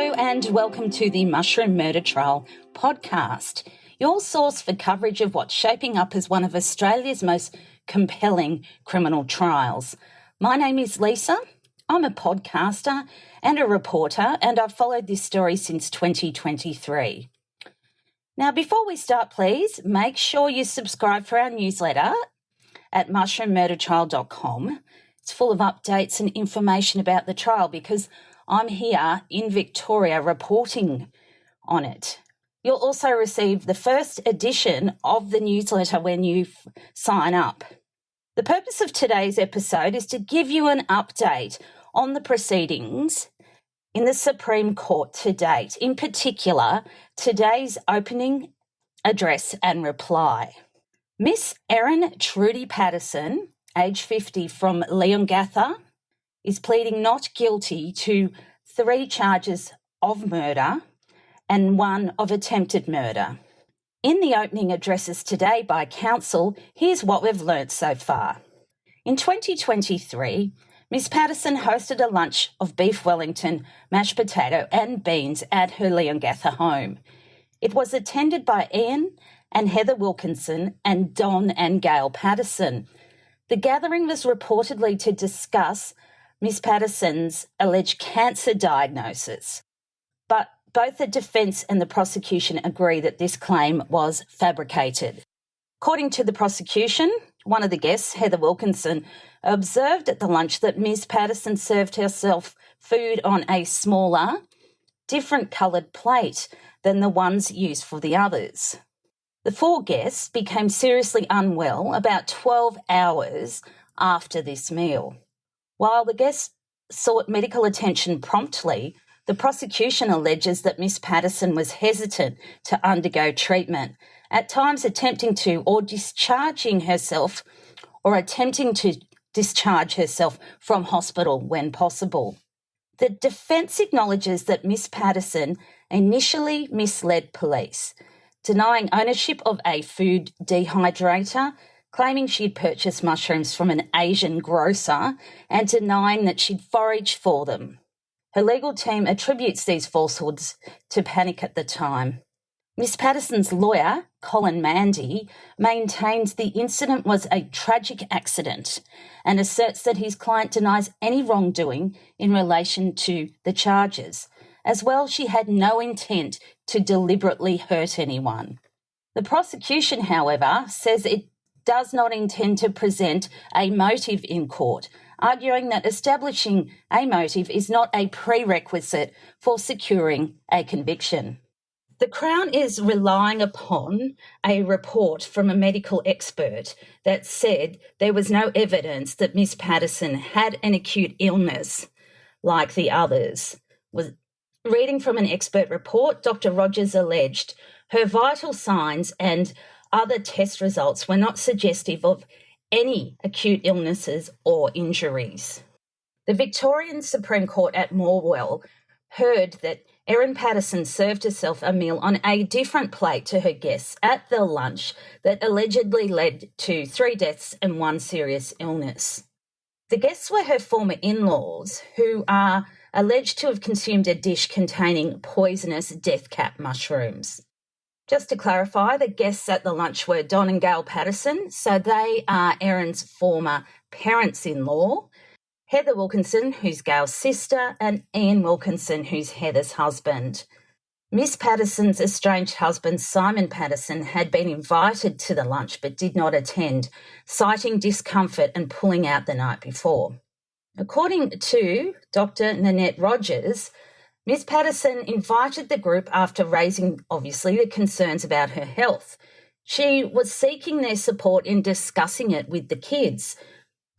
Hello and welcome to the Mushroom Murder Trial podcast, your source for coverage of what's shaping up as one of Australia's most compelling criminal trials. My name is Lisa. I'm a podcaster and a reporter, and I've followed this story since 2023. Now, before we start, please make sure you subscribe for our newsletter at mushroommurdertrial.com. It's full of updates and information about the trial because I'm here in Victoria reporting on it. You'll also receive the first edition of the newsletter when you sign up. The purpose of today's episode is to give you an update on the proceedings in the Supreme Court to date, in particular, today's opening address and reply. Miss Erin Patterson, age 50, from Leongatha, is pleading not guilty to 3 charges of murder and 1 of attempted murder. In the opening addresses today by counsel, here's what we've learnt so far. In 2023, Ms Patterson hosted a lunch of beef Wellington, mashed potato and beans at her Leongatha home. It was attended by Ian and Heather Wilkinson and Don and Gail Patterson. The gathering was reportedly to discuss Ms Patterson's alleged cancer diagnosis, but both the defence and the prosecution agree that this claim was fabricated. According to the prosecution, one of the guests, Heather Wilkinson, observed at the lunch that Ms Patterson served herself food on a smaller, different coloured plate than the ones used for the others. The 4 guests became seriously unwell about 12 hours after this meal. While the guests sought medical attention promptly, the prosecution alleges that Ms Patterson was hesitant to undergo treatment, at times attempting to or attempting to discharge herself from hospital when possible. The defence acknowledges that Ms Patterson initially misled police, denying ownership of a food dehydrator, claiming she'd purchased mushrooms from an Asian grocer and denying that she'd foraged for them. Her legal team attributes these falsehoods to panic at the time. Ms Patterson's lawyer, Colin Mandy, maintains the incident was a tragic accident and asserts that his client denies any wrongdoing in relation to the charges. As well, she had no intent to deliberately hurt anyone. The prosecution, however, says it does not intend to present a motive in court, arguing that establishing a motive is not a prerequisite for securing a conviction. The Crown is relying upon a report from a medical expert that said there was no evidence that Ms Patterson had an acute illness like the others. Reading from an expert report, Dr. Rogers alleged her vital signs and other test results were not suggestive of any acute illnesses or injuries. The Victorian Supreme Court at Morwell heard that Erin Patterson served herself a meal on a different plate to her guests at the lunch that allegedly led to 3 deaths and 1 serious illness. The guests were her former in-laws, who are alleged to have consumed a dish containing poisonous death cap mushrooms. Just to clarify, the guests at the lunch were Don and Gail Patterson, so they are Erin's former parents-in-law, Heather Wilkinson, who's Gail's sister, and Ian Wilkinson, who's Heather's husband. Miss Patterson's estranged husband, Simon Patterson, had been invited to the lunch but did not attend, citing discomfort and pulling out the night before. According to Dr. Nanette Rogers, Ms Patterson invited the group after raising, obviously, the concerns about her health. She was seeking their support in discussing it with the kids.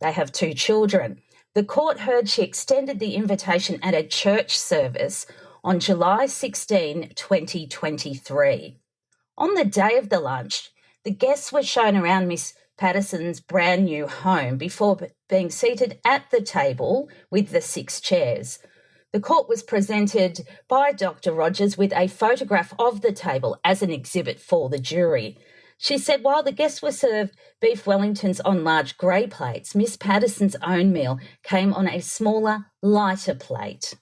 They have 2 children. The court heard she extended the invitation at a church service on July 16, 2023. On the day of the lunch, the guests were shown around Ms Patterson's brand new home before being seated at the table with the 6 chairs. The court was presented by Dr. Rogers with a photograph of the table as an exhibit for the jury. She said while the guests were served beef Wellingtons on large grey plates, Ms Patterson's own meal came on a smaller, lighter plate.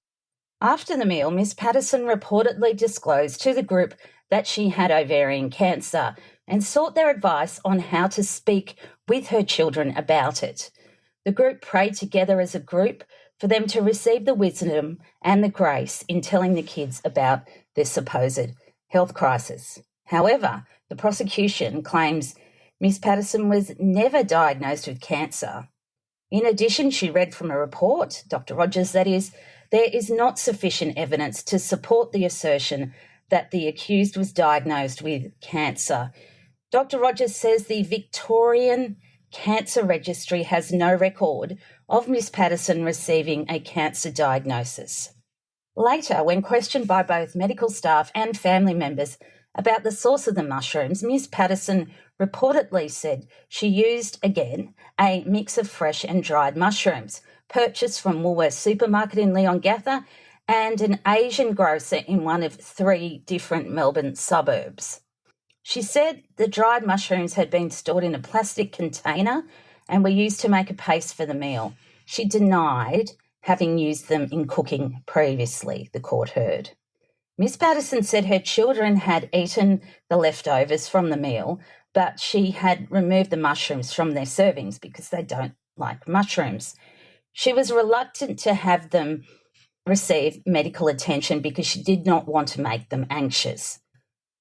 After the meal, Ms Patterson reportedly disclosed to the group that she had ovarian cancer and sought their advice on how to speak with her children about it. The group prayed together as a group for them to receive the wisdom and the grace in telling the kids about their supposed health crisis. However, the prosecution claims Ms Patterson was never diagnosed with cancer. In addition, she read from a report, Dr. Rogers that is, there is not sufficient evidence to support the assertion that the accused was diagnosed with cancer. Dr. Rogers says the Victorian Cancer Registry has no record of Ms Patterson receiving a cancer diagnosis. Later, when questioned by both medical staff and family members about the source of the mushrooms, Ms Patterson reportedly said she used, again, a mix of fresh and dried mushrooms purchased from Woolworths supermarket in Leongatha and an Asian grocer in one of 3 different Melbourne suburbs. She said the dried mushrooms had been stored in a plastic container and were used to make a paste for the meal. She denied having used them in cooking previously, the court heard. Ms Patterson said her children had eaten the leftovers from the meal, but she had removed the mushrooms from their servings because they don't like mushrooms. She was reluctant to have them receive medical attention because she did not want to make them anxious.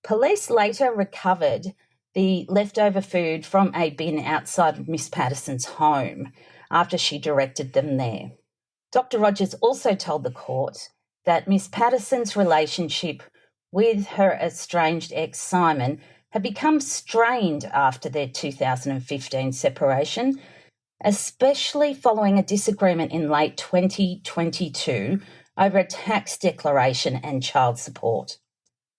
Police later recovered the leftover food from a bin outside of Ms Patterson's home after she directed them there. Dr. Rogers also told the court that Ms Patterson's relationship with her estranged ex Simon had become strained after their 2015 separation, especially following a disagreement in late 2022 over a tax declaration and child support.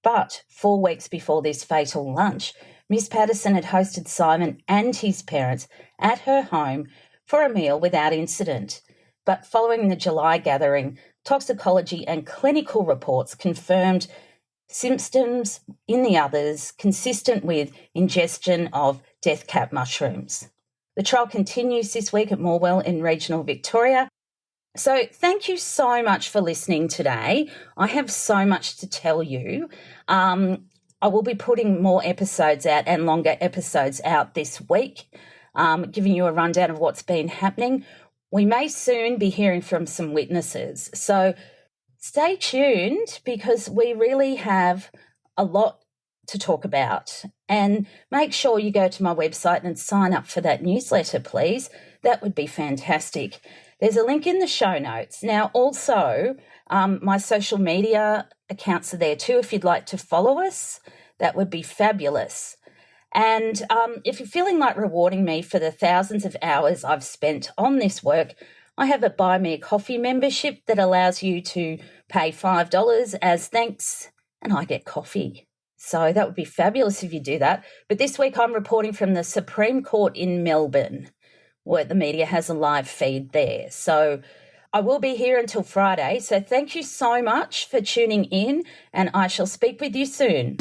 But 4 weeks before this fatal lunch, Ms Patterson had hosted Simon and his parents at her home for a meal without incident. But following the July gathering, toxicology and clinical reports confirmed symptoms in the others consistent with ingestion of death cap mushrooms. The trial continues this week at Morwell in regional Victoria. So thank you so much for listening today. I have so much to tell you. I will be putting more episodes out and longer episodes out this week, giving you a rundown of what's been happening. We may soon be hearing from some witnesses. So stay tuned because we really have a lot to talk about. And make sure you go to my website and sign up for that newsletter, please. That would be fantastic. There's a link in the show notes. Now, also, my social media accounts are there too. If you'd like to follow us, that would be fabulous. And if you're feeling like rewarding me for the thousands of hours I've spent on this work, I have a Buy Me a Coffee membership that allows you to pay $5 as thanks, and I get coffee. So that would be fabulous if you do that. But this week I'm reporting from the Supreme Court in Melbourne, where the media has a live feed there. So I will be here until Friday. So thank you so much for tuning in, and I shall speak with you soon.